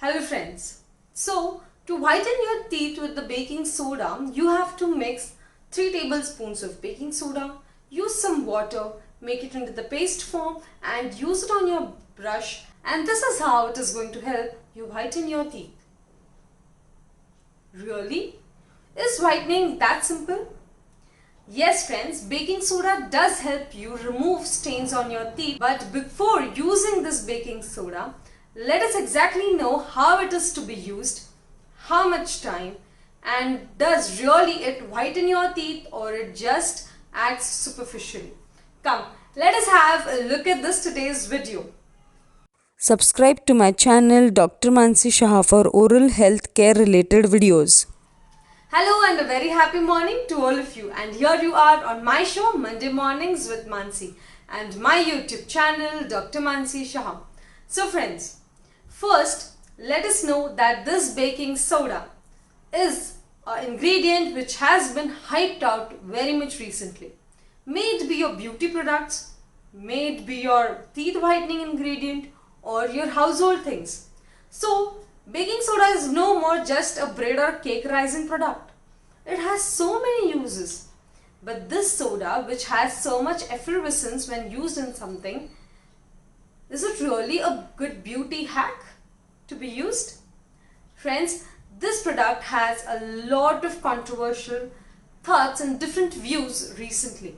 Hello friends. So to whiten your teeth with the baking soda, you have to mix 3 tablespoons of baking soda, use some water, make it into the paste form and use it on your brush, and this is how it is going to help you whiten your teeth. Really? Is whitening that simple? Yes friends, baking soda does help you remove stains on your teeth, but before using this baking soda, let us exactly know how it is to be used, how much time, and does really it whiten your teeth or it just acts superficially. Come, let us have a look at this today's video. Subscribe to my channel Dr. Mansi Shah for oral health care related videos. Hello and a very happy morning to all of you, and here you are on my show Monday Mornings with Mansi and my YouTube channel Dr. Mansi Shah. So friends, first let us know that this baking soda is an ingredient which has been hyped out very much recently. May it be your beauty products, may it be your teeth whitening ingredient or your household things. So baking soda is no more just a bread or cake rising product. It has so many uses. But this soda, which has so much effervescence when used in something, is it really a good beauty hack to be used? Friends, this product has a lot of controversial thoughts and different views recently.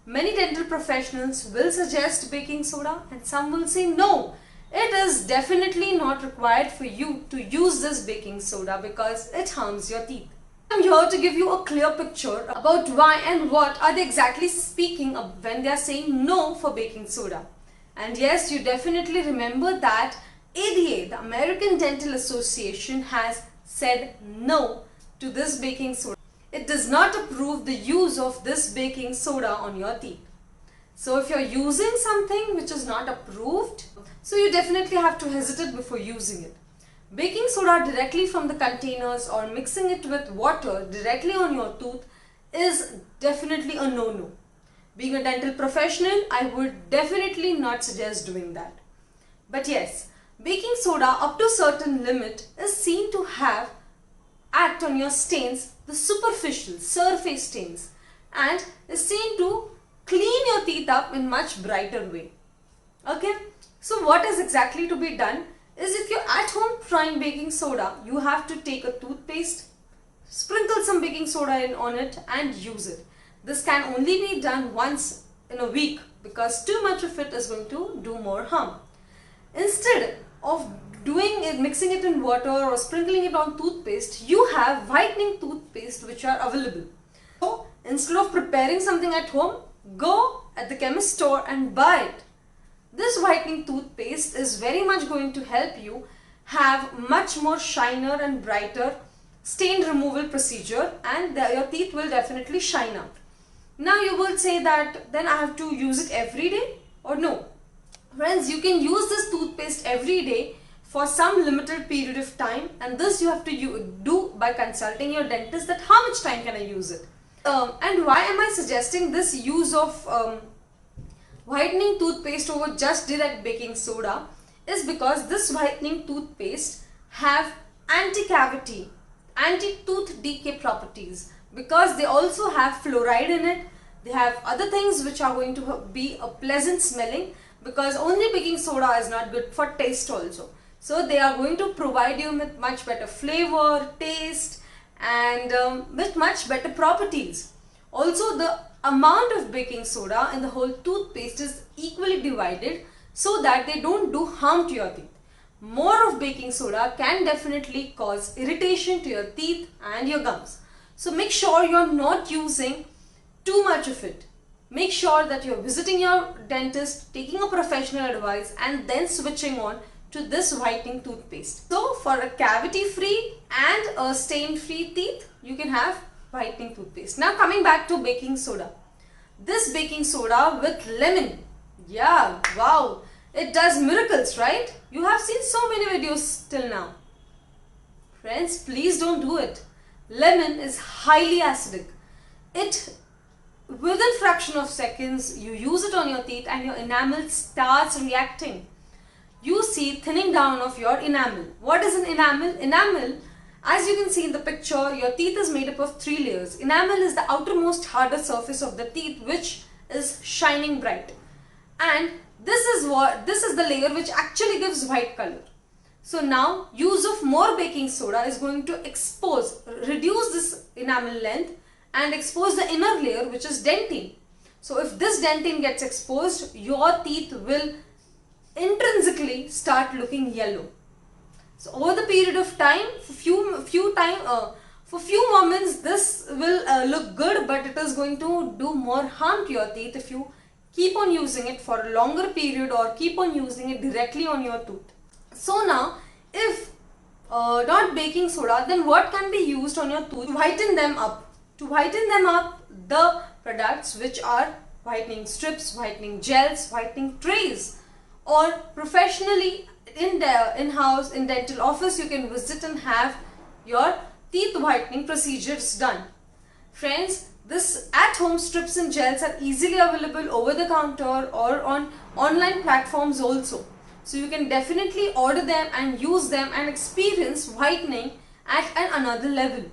Many dental professionals will suggest baking soda and some will say no. It is definitely not required for you to use this baking soda because it harms your teeth. I'm here to give you a clear picture about why and what are they exactly speaking of when they are saying no for baking soda. And yes, you definitely remember that ADA, the American Dental Association, has said no to this baking soda. It does not approve the use of this baking soda on your teeth. So if you're using something which is not approved, so you definitely have to hesitate before using it. Baking soda directly from the containers or mixing it with water directly on your tooth is definitely a no-no. Being a dental professional, I would definitely not suggest doing that. But yes, baking soda up to a certain limit is seen to have act on your stains, the superficial surface stains, and is seen to clean your teeth up in much brighter way. Okay, so what is exactly to be done is, if you're at home trying baking soda, you have to take a toothpaste, sprinkle some baking soda on it and use it. This can only be done once in a week because too much of it is going to do more harm. Instead of doing it, mixing it in water or sprinkling it on toothpaste, you have whitening toothpaste which are available. So instead of preparing something at home, go at the chemist store and buy it. This whitening toothpaste is very much going to help you have much more shiner and brighter stain removal procedure, and your teeth will definitely shine out. Now you will say that then I have to use it every day, or no. Friends, you can use this toothpaste every day for some limited period of time, and this you have to do by consulting your dentist that how much time can I use it. And why am I suggesting this use of whitening toothpaste over just direct baking soda is because this whitening toothpaste have anti-cavity, anti-tooth decay properties, because they also have fluoride in it. They have other things which are going to be a pleasant smelling, because only baking soda is not good for taste also. So they are going to provide you with much better flavor, taste, and with much better properties. Also, the amount of baking soda in the whole toothpaste is equally divided so that they don't do harm to your teeth. More of baking soda can definitely cause irritation to your teeth and your gums. So make sure you're not using too much of it. Make sure that you're visiting your dentist, taking a professional advice, and then switching on to this whitening toothpaste. So for a cavity free and a stain free teeth, you can have whitening toothpaste. Now coming back to baking soda. This baking soda with lemon, yeah, wow, it does miracles, right? You have seen so many videos till now. Friends, please don't do it. Lemon is highly acidic. It, within fraction of seconds, you use it on your teeth and your enamel starts reacting. you see thinning down of your enamel. What is an enamel? Enamel, as you can see in the picture, your teeth is made up of 3 layers. Enamel is the outermost harder surface of the teeth which is shining bright. And this is the layer which actually gives white color. So now use of more baking soda is going to reduce this enamel length and expose the inner layer, which is dentine. So if this dentine gets exposed, your teeth will intrinsically start looking yellow. So over the period of time, for few moments this will look good, but it is going to do more harm to your teeth if you keep on using it for a longer period or keep on using it directly on your tooth. So now, if not baking soda, then what can be used on your tooth to whiten them up? To whiten them up, the products which are whitening strips, whitening gels, whitening trays, or professionally in-house in dental office you can visit and have your teeth whitening procedures done. Friends, this at-home strips and gels are easily available over the counter or on online platforms also. So you can definitely order them and use them and experience whitening at another level.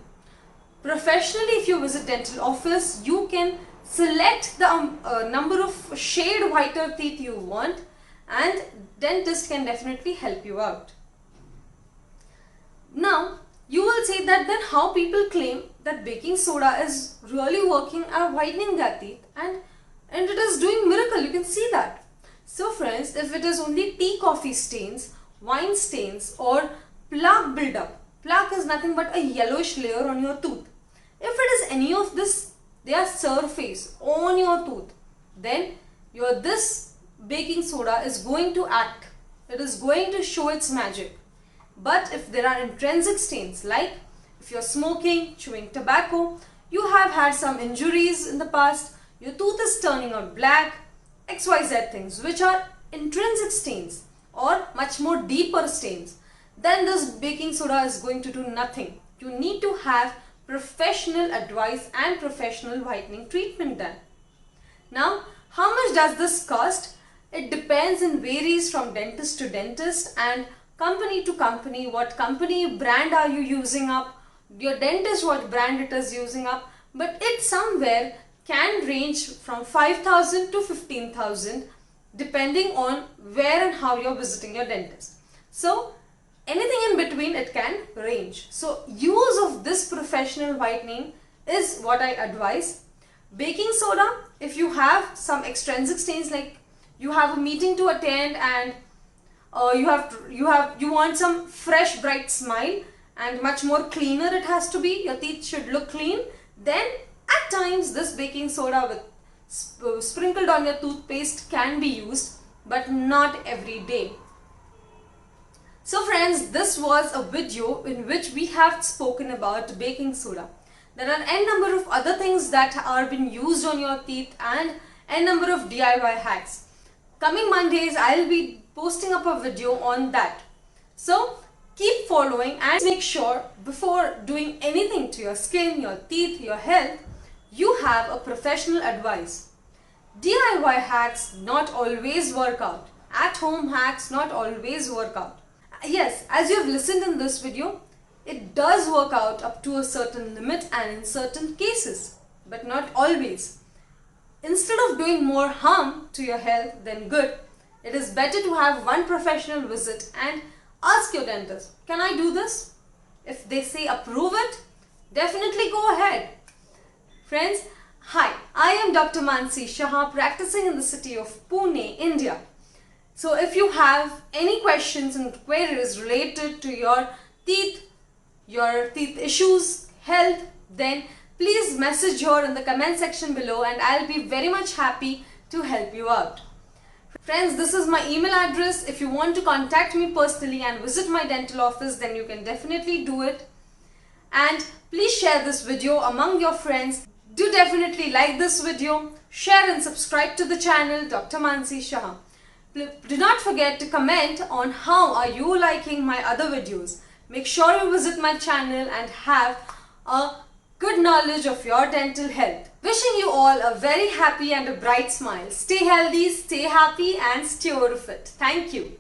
Professionally, if you visit dental office, you can select the number of shade whiter teeth you want, and dentist can definitely help you out. Now, you will say that then how people claim that baking soda is really working at whitening their teeth and it is doing miracle. You can see that. So friends, if it is only tea coffee stains, wine stains or plaque buildup, plaque is nothing but a yellowish layer on your tooth. If it is any of this, their surface on your tooth, then this baking soda is going to act. It is going to show its magic. But if there are intrinsic stains, like if you're smoking, chewing tobacco, you have had some injuries in the past, your tooth is turning out black, XYZ things which are intrinsic stains or much more deeper stains, then this baking soda is going to do nothing. You need to have professional advice and professional whitening treatment done. Now, how much does this cost? It depends and varies from dentist to dentist and company to company. What company brand are you using up? Your dentist, what brand it is using up? But it somewhere can range from 5,000 to 15,000 depending on where and how you're visiting your dentist. So anything in between it can range. So use of this professional whitening is what I advise. Baking soda, if you have some extrinsic stains, like you have a meeting to attend and you want some fresh bright smile and much more cleaner it has to be, your teeth should look clean, then at times this baking soda with sprinkled on your toothpaste can be used, but not every day. So friends, this was a video in which we have spoken about baking soda. There are n number of other things that are being used on your teeth and n number of DIY hacks. Coming Mondays, I'll be posting up a video on that. So keep following and make sure before doing anything to your skin, your teeth, your health, you have a professional advice. DIY hacks not always work out. At home hacks not always work out. Yes, as you have listened in this video, it does work out up to a certain limit and in certain cases, but not always. Instead of doing more harm to your health than good, it is better to have one professional visit and ask your dentist, can I do this? If they say approve it, definitely go ahead. Friends, hi, I am Dr. Mansi Shah, practicing in the city of Pune, India. So if you have any questions and queries related to your teeth issues, health, then please message here in the comment section below and I'll be very much happy to help you out. Friends, this is my email address. If you want to contact me personally and visit my dental office, then you can definitely do it. And please share this video among your friends. Do definitely like this video, share and subscribe to the channel Dr. Mansi Shah. Do not forget to comment on how are you liking my other videos. Make sure you visit my channel and have a good knowledge of your dental health. Wishing you all a very happy and a bright smile. Stay healthy, stay happy and stay fit. Thank you.